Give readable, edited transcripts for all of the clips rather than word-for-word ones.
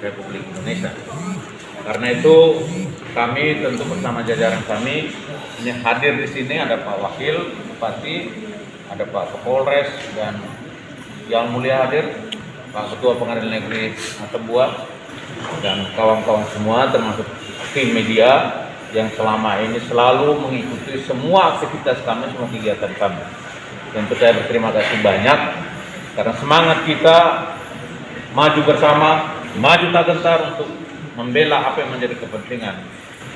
Republik Indonesia. Karena itu kami tentu bersama jajaran kami ini hadir di sini, ada Pak Wakil Bupati, ada Pak Kapolres, dan yang mulia hadir Pak Ketua Pengadilan Negeri Atambua dan kawan-kawan semua, termasuk tim media yang selama ini selalu mengikuti semua aktivitas kami, semua kegiatan kami. Tentu saya berterima kasih banyak karena semangat kita maju bersama, maju tak gentar untuk membela apa yang menjadi kepentingan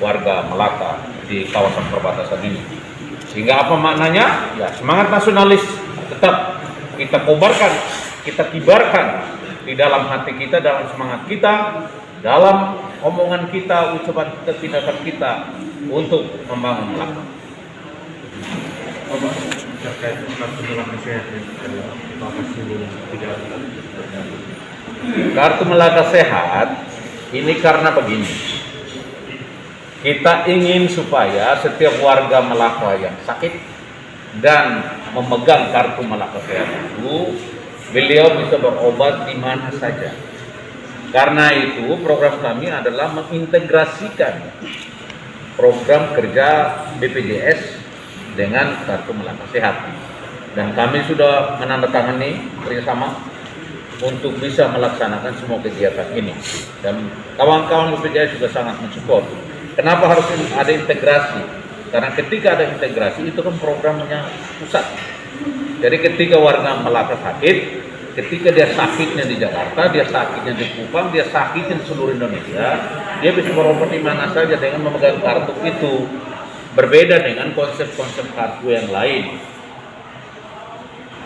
warga Melaka di kawasan perbatasan ini. Sehingga apa maknanya? Ya, semangat nasionalis tetap kita kobarkan, kita kibarkan di dalam hati kita, dalam semangat kita, dalam omongan kita, ucapan kita, tindakan kita untuk membangun Melaka. Terkait kartu Melaka Sehat Kartu Melaka Sehat ini karena begini, kita ingin supaya setiap warga Melaka yang sakit dan memegang kartu Melaka Sehat itu, beliau bisa berobat di mana saja. Karena itu program kami adalah mengintegrasikan program kerja BPJS dengan kartu Melaka Sehat. Dan kami sudah menandatangani kerjasama untuk bisa melaksanakan semua kegiatan ini. Dan kawan-kawan BPJS juga sangat mensupport. Kenapa harus ada integrasi? Karena ketika ada integrasi itu kan programnya pusat. Jadi ketika warga Melaka sakit, ketika dia sakitnya di Jakarta, dia sakitnya di Kupang, dia sakitnya di seluruh Indonesia, dia bisa berobat di mana saja dengan memegang kartu itu. Berbeda dengan konsep-konsep kartu yang lain.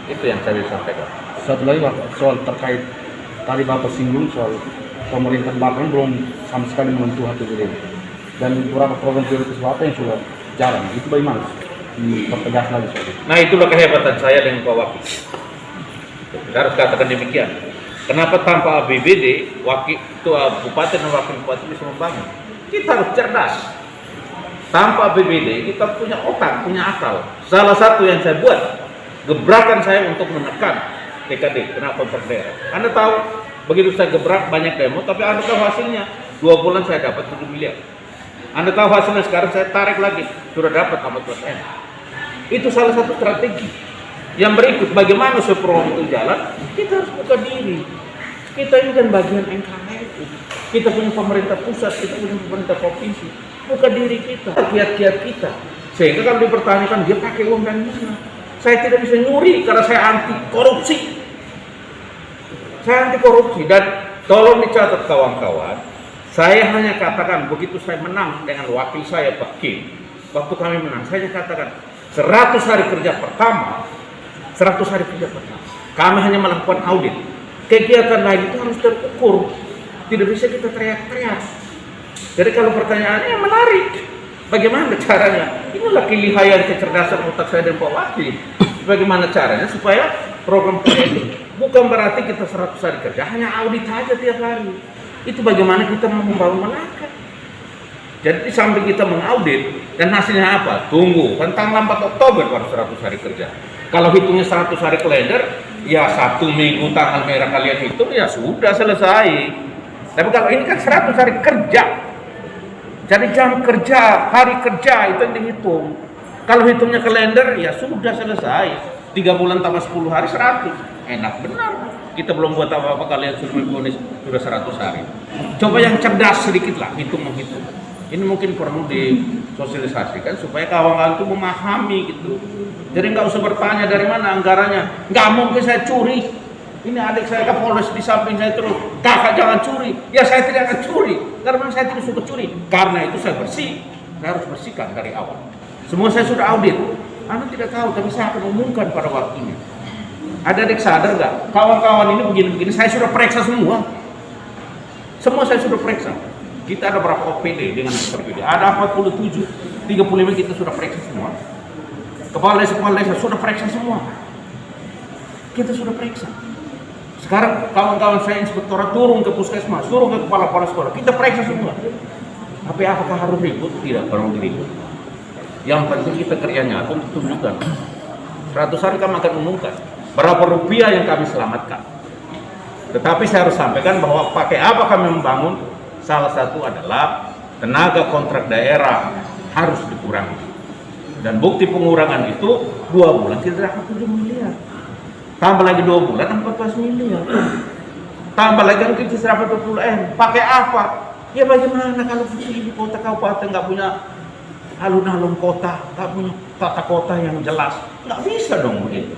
Itu yang saya bisa sampaikan. Satu lagi Pak, soal terkait tadi Bapak singgung soal pemerintah bahkan belum sama sekali menyentuh APBD dan beberapa program prioritas Bapak yang sudah jalan, itu bagaimana? Pertegas lagi soal itu. Nah, itulah kehebatan saya dengan Pak Wakil. Kita harus katakan demikian. Kenapa tanpa APBD, wakil itu bupati dan wakil bupati bisa membangun? Kita harus cerdas. Tanpa APBD kita punya otak, punya akal. Salah satu yang saya buat, gebrakan saya untuk menekan TKD, kenapa per daerah. Anda tahu, begitu saya gebrak banyak demo, tapi Anda tahu hasilnya, 2 bulan saya dapat 7 miliar. Anda tahu hasilnya sekarang saya tarik lagi, sudah dapat 14 M. Itu salah satu strategi. Yang berikut, bagaimana supaya program itu jalan, kita harus buka diri. Kita ini kan bagian NKRI. Kita punya pemerintah pusat, kita punya pemerintah provinsi. Buka diri kita, kiat-kiat kita. Sehingga kalau dipertanyakan, dia pakai uang dari mana? Saya tidak bisa nyuri karena saya anti korupsi. Saya anti korupsi. Dan tolong dicatat kawan-kawan, saya hanya katakan begitu saya menang dengan wakil saya Pak Kim, waktu kami menang, saya katakan 100 hari kerja pertama, 100 hari kerja pertama, kami hanya melakukan audit. Kegiatan lain itu harus terukur, tidak bisa kita teriak-teriak. Jadi kalau pertanyaannya menarik, bagaimana caranya? Inilah kelihayan kecerdasan otak saya dan Pak Wakil. Bagaimana caranya supaya program itu bukan berarti kita 100 hari kerja, hanya audit saja tiap hari. Itu bagaimana kita mau membangun Melaka. Jadi di samping kita mengaudit, dan hasilnya apa? Tunggu, tentang 4 Oktober baru 100 hari kerja. Kalau hitungnya 100 hari kalender, ya 1 minggu tanggal merah kalian hitung, ya sudah selesai. Tapi kalau ini kan 100 hari kerja. Jadi jam kerja, hari kerja itu yang dihitung. Kalau hitungnya kalender, ya sudah selesai. 3 bulan tambah 10 hari 100. Enak benar. Kita belum buat apa-apa, kalian sudah memponis sudah 100 hari. Coba yang cerdas sedikit lah, hitung-hitung. Ini mungkin perlu disosialisasikan supaya kawan-kawan itu memahami gitu. Jadi nggak usah bertanya dari mana anggarannya. Nggak mungkin saya curi. Ini adik saya Kapolres di samping saya terus, kakak jangan curi. Ya saya tidak akan curi, karena saya tidak suka curi. Karena itu saya bersih, saya harus bersihkan dari awal. Semua saya sudah audit. Anda tidak tahu, tapi saya akan umumkan pada waktunya. Ada adik sadar nggak? Kawan-kawan ini begini-begini, saya sudah periksa semua. Semua saya sudah periksa. Kita ada berapa OPD dengan berbeda? Ada 47, 35 kita sudah periksa semua. Kepala desa sudah periksa semua. Kita sudah periksa. Sekarang kawan-kawan saya inspektorat turun ke puskesmas, turun ke kepala sekolah, kita periksa semua. Tapi apakah harus ribut? Tidak perlu diribut. Yang penting kita kerja nyata untuk tunjukkan. 100 hari kami akan umumkan berapa rupiah yang kami selamatkan. Tetapi saya harus sampaikan bahwa pakai apa kami membangun, salah satu adalah tenaga kontrak daerah harus dikurangi. Dan bukti pengurangan itu 2 bulan kita dapat 7 miliar. Tambah lagi 2 bulan 14 miliar. Tambah lagi yang kita dapat 20 M. Pakai apa? Ya bagaimana kalau di kota kabupaten nggak punya alun-alun kota, nggak punya tata kota yang jelas? Nggak bisa dong begitu.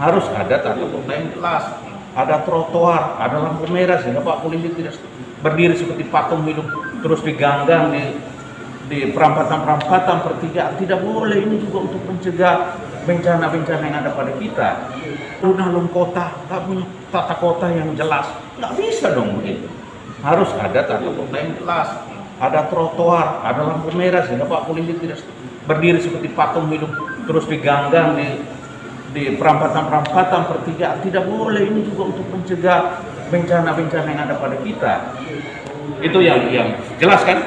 Harus ada tata kota yang jelas. Ada trotoar, ada lampu merah sehingga Pak Polisi tidak berdiri seperti patung hidup terus diganggang di perampatan-perampatan pertigaan. Tidak boleh, ini juga untuk mencegah bencana-bencana yang ada pada kita. Alun-alun kota, nggak punya tata kota yang jelas, nggak bisa dong begitu. Harus ada tata kota yang jelas, ada trotoar, ada lampu merah sehingga Pak Polisi tidak berdiri seperti patung hidup terus diganggang di perampatan-perampatan pertigaan. Tidak boleh, ini juga untuk mencegah bencana-bencana yang ada pada kita. Itu yang jelas kan?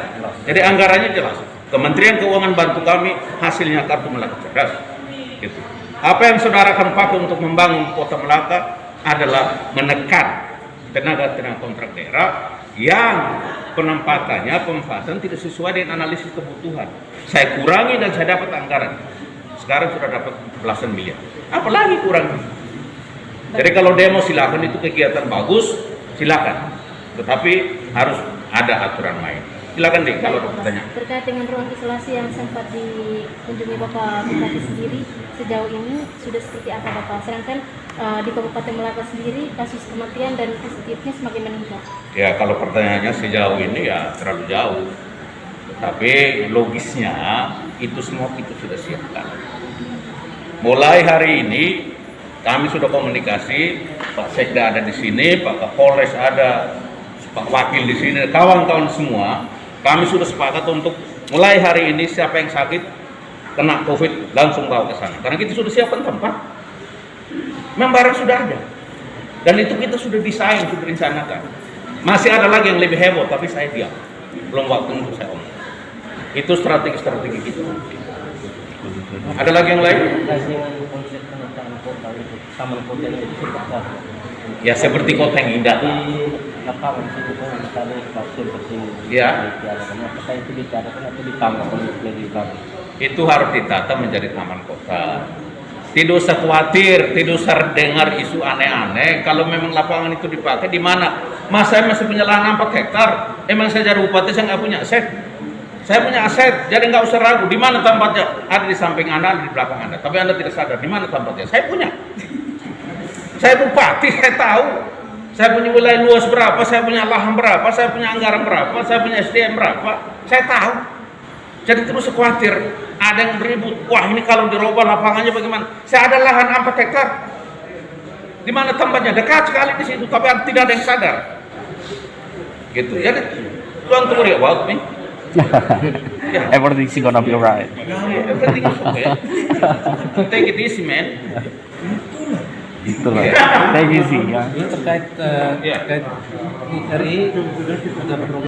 Jadi anggarannya jelas. Kementerian Keuangan bantu kami, hasilnya kartu Melaka Cerdas. Gitu. Apa yang saudara akan pakai untuk membangun Kota Melaka adalah menekan tenaga kontrak daerah yang penempatannya, pemanfaatan tidak sesuai dengan analisis kebutuhan. Saya kurangi dan saya dapat anggaran. Sekarang sudah dapat belasan miliar. Apalagi kurang. Jadi kalau demo silakan, itu kegiatan bagus, silakan. Tetapi harus ada aturan main. Silakan deh kalau ada pertanyaan. Terkait dengan ruang isolasi yang sempat dikunjungi Bapak Bupati sendiri, sejauh ini sudah seperti apa Bapak? Sedangkan di Kabupaten Melaka sendiri kasus kematian dan positifnya semakin meningkat. Ya kalau pertanyaannya sejauh ini ya terlalu jauh. Tapi logisnya itu semua kita sudah siapkan. Mulai hari ini kami sudah komunikasi, Pak Sekda ada di sini, Pak Kapolres ada, Pak Wakil di sini, kawan-kawan semua. Kami sudah sepakat untuk mulai hari ini siapa yang sakit kena COVID langsung bawa ke sana. Karena kita sudah siapkan tempat, memang barang sudah ada, dan itu kita sudah desain, sudah rencanakan. Masih ada lagi yang lebih heboh, tapi saya diam, belum waktu untuk saya omong. Itu strategi-strategi kita. Ada lagi yang lain? Ya seperti kota yang indah. Ya. Itu harus ditata menjadi taman kota. Tidak usah khawatir, tidak usah dengar isu aneh-aneh. Kalau memang lapangan itu dipakai di mana? Mas saya masih punya lahan 4 hektar. Emang saya jadi bupati saya nggak punya aset. Saya punya aset, jadi nggak usah ragu. Di mana tempatnya? Ada di samping Anda, ada di belakang Anda. Tapi Anda tidak sadar di mana tempatnya. Saya punya. Saya bupati, saya tahu. Saya punya wilayah luas berapa, saya punya lahan berapa, saya punya anggaran berapa, saya punya SDM berapa. Saya tahu. Jadi terus khawatir. Ada yang beribut. Wah ini kalau dirubah lapangannya bagaimana? Saya ada lahan 4 hektar. Di mana tempatnya? Dekat sekali di situ. Tapi tidak ada yang sadar. Gitu. Jadi Tuhan tunggu ya, wow, nih. Everything's gonna be alright. Everything is okay. Take it easy, man. Itulah. Take it easy ya. Terkait RI